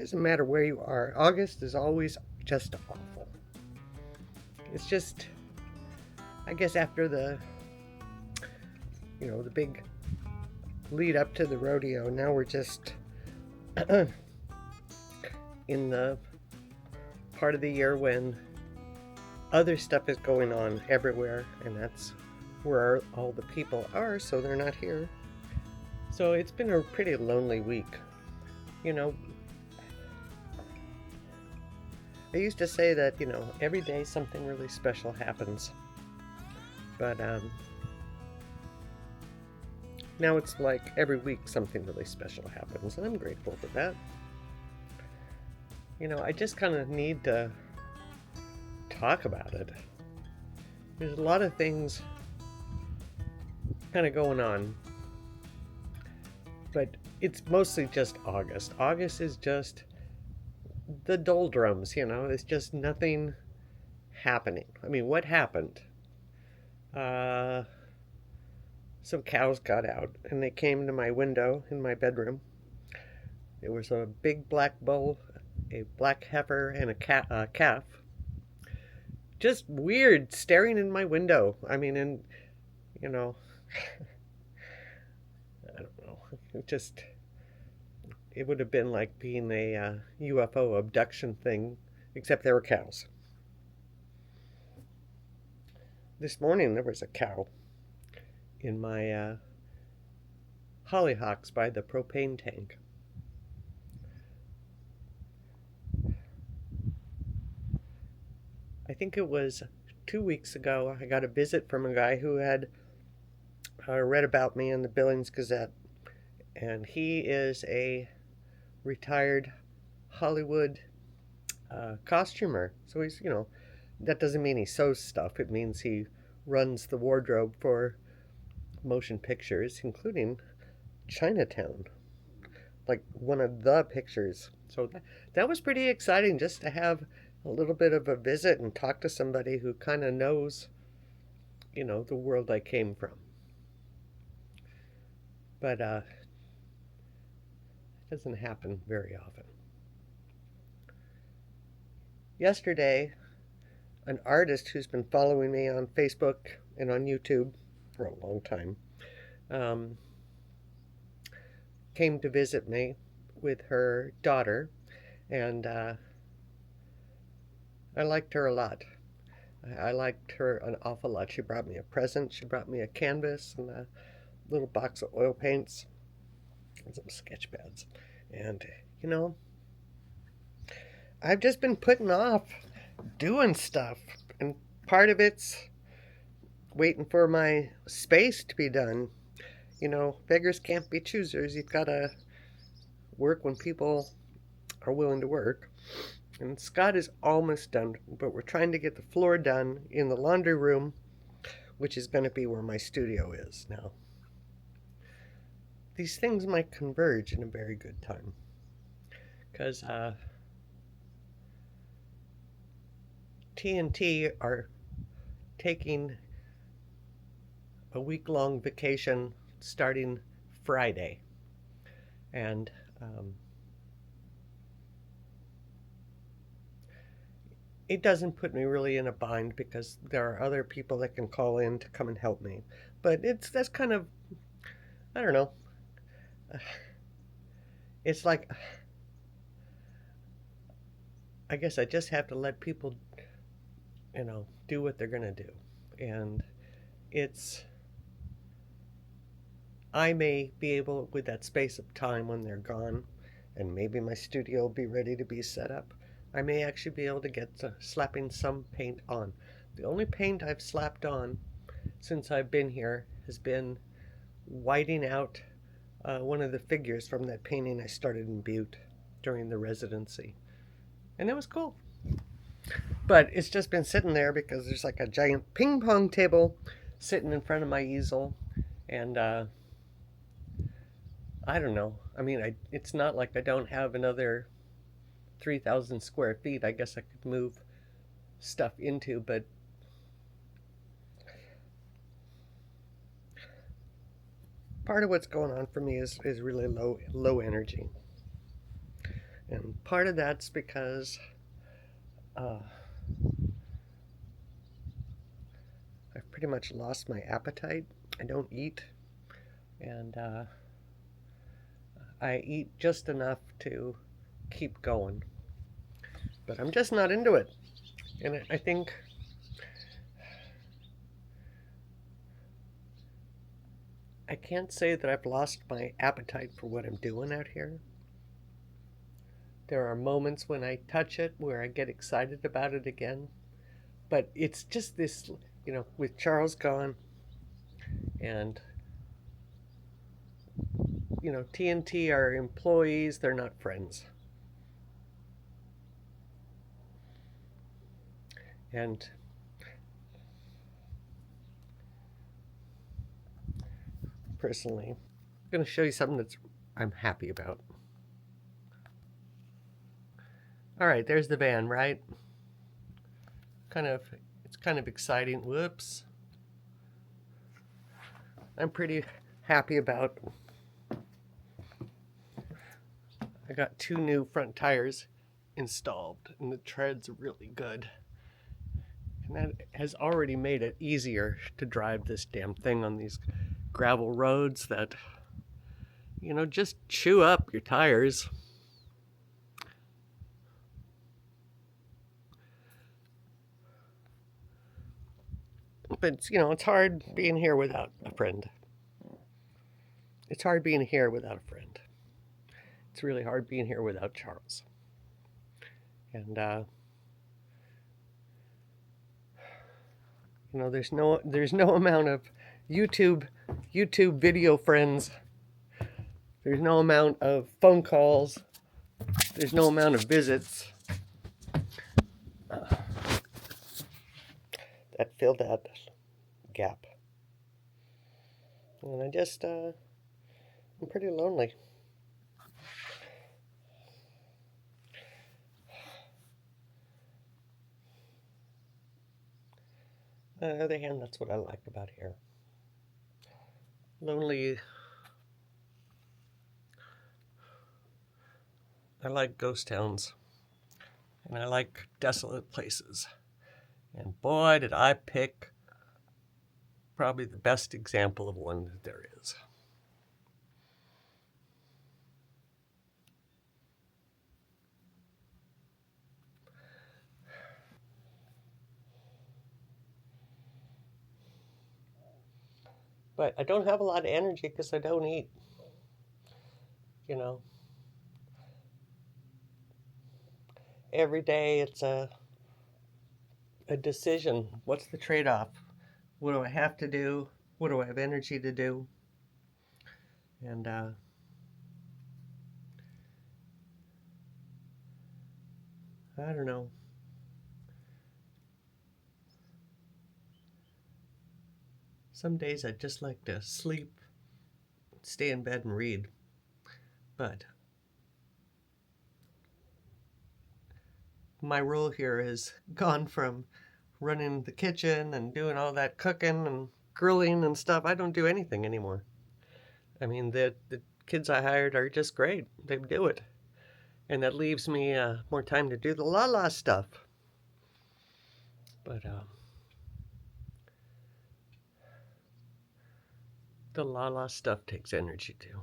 doesn't matter where you are, August is always just awful. It's just, I guess after the big lead up to the rodeo, now we're just in the part of the year when other stuff is going on everywhere, and that's where all the people are, so they're not here. So it's been a pretty lonely week. I used to say that, every day something really special happens. But now it's like every week something really special happens, and I'm grateful for that. I just kind of need to talk about it. There's a lot of things kind of going on, but it's mostly just August. August is just the doldrums, it's just nothing happening. I mean, what happened? Some cows got out and they came to my window in my bedroom. There was a big black bull, a black heifer, and a calf. Just weird, staring in my window. I mean, and, I don't know. It would have been like being a UFO abduction thing, except there were cows. This morning there was a cow in my hollyhocks by the propane tank. I think it was 2 weeks ago, I got a visit from a guy who had read about me in the Billings Gazette, and he is a retired Hollywood costumer. So he's, that doesn't mean he sews stuff. It means he runs the wardrobe for motion pictures, including Chinatown, like one of the pictures. So that was pretty exciting, just to have a little bit of a visit and talk to somebody who kind of knows, the world I came from. But it doesn't happen very often. Yesterday, an artist who's been following me on Facebook and on YouTube for a long time came to visit me with her daughter, and I liked her a lot. I liked her an awful lot. She brought me a present. She brought me a canvas and a little box of oil paints and some sketch pads. And, I've just been putting off doing stuff. And part of it's waiting for my space to be done. Beggars can't be choosers. You've got to work when people are willing to work. And Scott is almost done, but we're trying to get the floor done in the laundry room, which is going to be where my studio is now. These things might converge in a very good time, because TNT are taking a week-long vacation starting Friday, and it doesn't put me really in a bind because there are other people that can call in to come and help me. But that's kind of, I don't know. It's like, I guess I just have to let people, do what they're gonna do. And I may be able, with that space of time when they're gone, and maybe my studio will be ready to be set up, I may actually be able to get to slapping some paint on. The only paint I've slapped on since I've been here has been whiting out one of the figures from that painting I started in Butte during the residency. And it was cool. But it's just been sitting there because there's like a giant ping pong table sitting in front of my easel. And I don't know. I mean, it's not like I don't have another 3,000 square feet I guess I could move stuff into, but part of what's going on for me is really low energy. And part of that's because I've pretty much lost my appetite. I don't eat, and I eat just enough to keep going. But I'm just not into it. And I think I can't say that I've lost my appetite for what I'm doing out here. There are moments when I touch it where I get excited about it again. But it's just this, with Charles gone and, TNT are employees, they're not friends. And personally, I'm going to show you something I'm happy about. All right, there's the van, right? It's kind of exciting. Whoops. I'm pretty happy about. I got 2 new front tires installed, and the tread's really good. And that has already made it easier to drive this damn thing on these gravel roads that, just chew up your tires. But, it's hard being here without a friend. It's hard being here without a friend. It's really hard being here without Charles. And, there's no amount of YouTube video friends. There's no amount of phone calls. There's no amount of visits that fill that gap. And I'm pretty lonely. On the other hand, that's what I like about here. Lonely. I like ghost towns. And I like desolate places. And boy, did I pick probably the best example of one that there is. But I don't have a lot of energy because I don't eat. Every day it's a decision. What's the trade-off? What do I have to do? What do I have energy to do? And I don't know. Some days I'd just like to sleep, stay in bed and read. But my role here has gone from running the kitchen and doing all that cooking and grilling and stuff. I don't do anything anymore. I mean, the kids I hired are just great. They do it. And that leaves me more time to do the la-la stuff. But the la-la stuff takes energy too.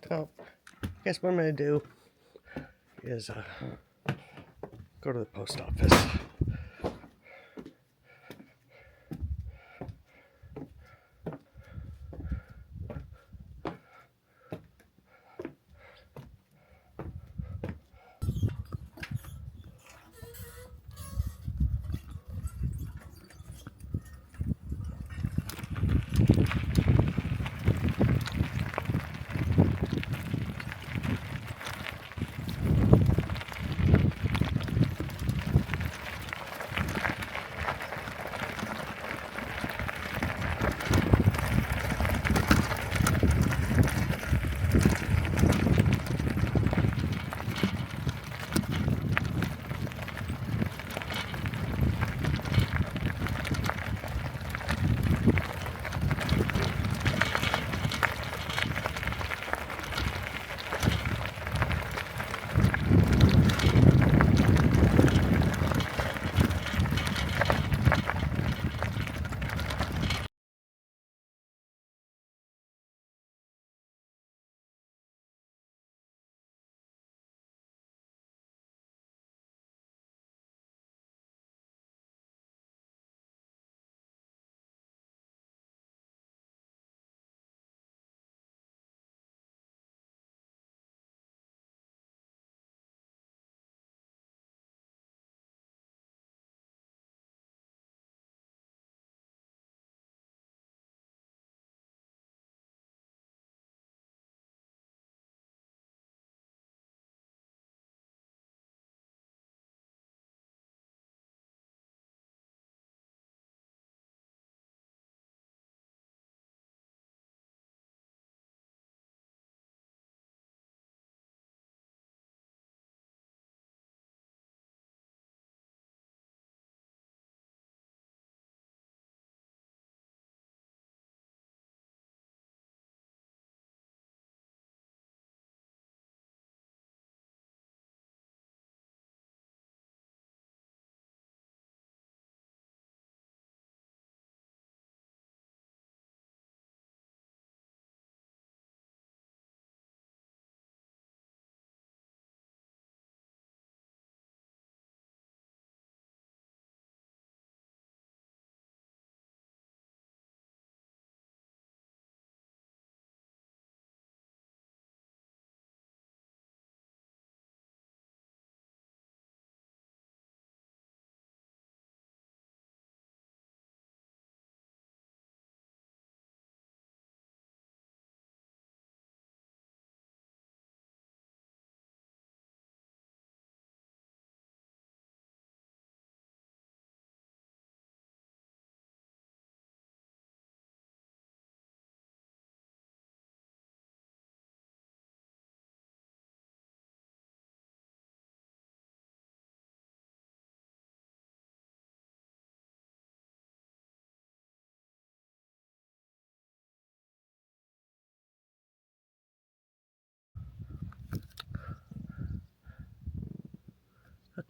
So, I guess what I'm going to do is go to the post office.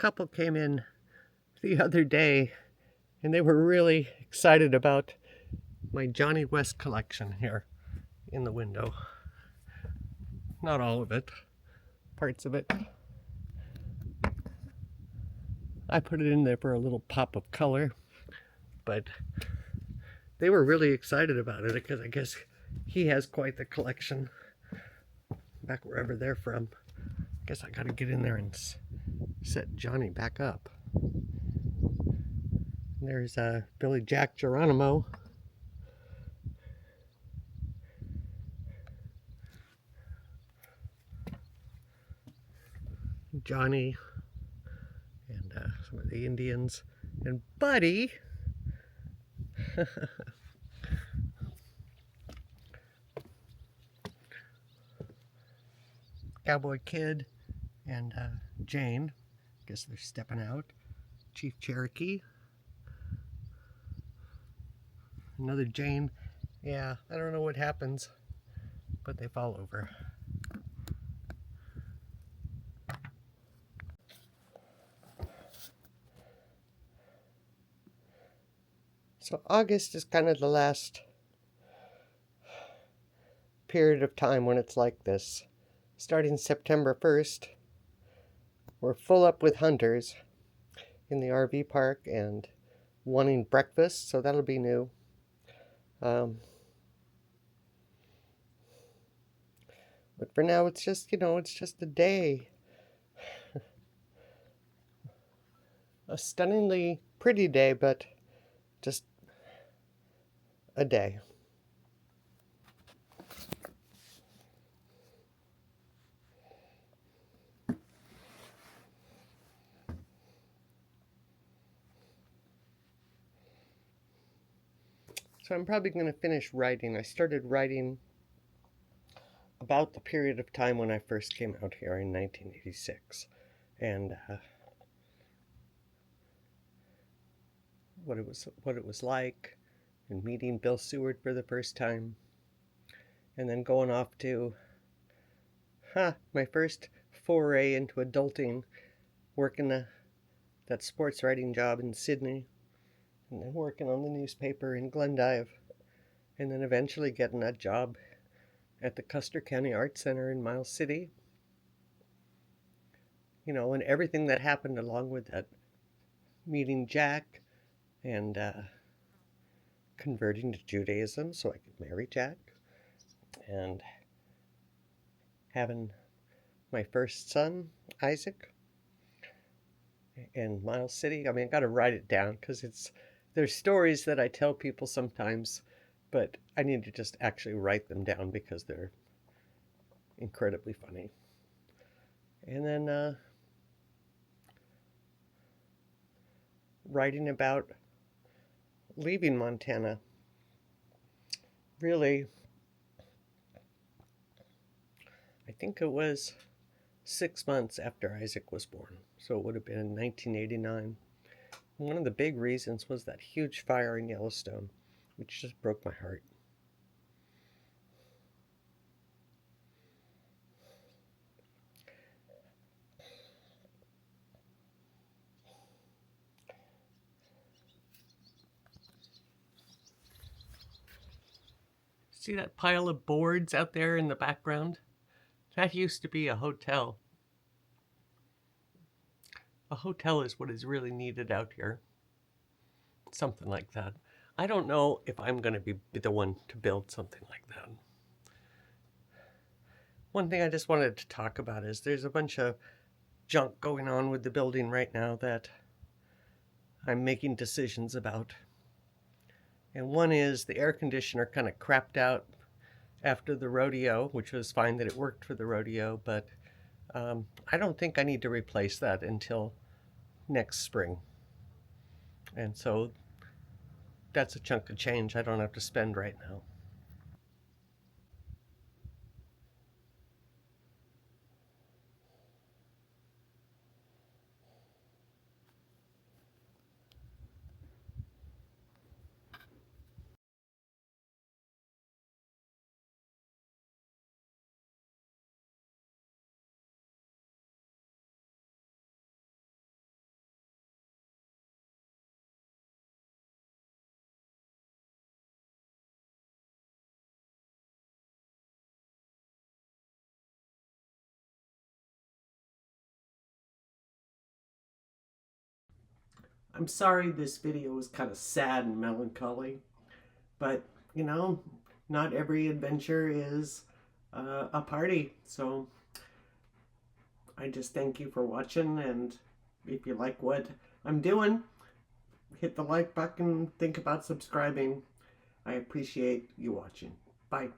couple came in the other day and they were really excited about my Johnny West collection here in the window. Not all of it, parts of it. I put it in there for a little pop of color, but they were really excited about it because I guess he has quite the collection back wherever they're from. I guess I gotta get in there and set Johnny back up. There's Billy Jack Geronimo. Johnny and some of the Indians and Buddy. Cowboy Kid and Jane. I guess they're stepping out. Chief Cherokee. Another Jane. Yeah, I don't know what happens, but they fall over. So August is kind of the last period of time when it's like this. Starting September 1st, we're full up with hunters in the RV park and wanting breakfast, so that'll be new. But for now, it's just, it's just a day. A stunningly pretty day, but just a day. So I'm probably going to finish writing. I started writing about the period of time when I first came out here in 1986. And what it was like, and meeting Bill Seward for the first time, and then going off to my first foray into adulting, working that sports writing job in Sydney, and then working on the newspaper in Glendive, and then eventually getting that job at the Custer County Art Center in Miles City. And everything that happened along with that, meeting Jack and converting to Judaism so I could marry Jack, and having my first son, Isaac, in Miles City. I mean, I got to write it down because there's stories that I tell people sometimes, but I need to just actually write them down because they're incredibly funny. And then writing about leaving Montana. Really, I think it was 6 months after Isaac was born. So it would have been in 1989. One of the big reasons was that huge fire in Yellowstone, which just broke my heart. See that pile of boards out there in the background? That used to be a hotel. A hotel is what is really needed out here. Something like that. I don't know if I'm going to be the one to build something like that. One thing I just wanted to talk about is there's a bunch of junk going on with the building right now that I'm making decisions about. And one is the air conditioner kind of crapped out after the rodeo, which was fine that it worked for the rodeo, but I don't think I need to replace that until next spring. And so that's a chunk of change I don't have to spend right now. I'm sorry this video is kind of sad and melancholy, but you know, not every adventure is a party. So I just thank you for watching, and if you like what I'm doing, hit the like button, think about subscribing. I appreciate you watching. Bye.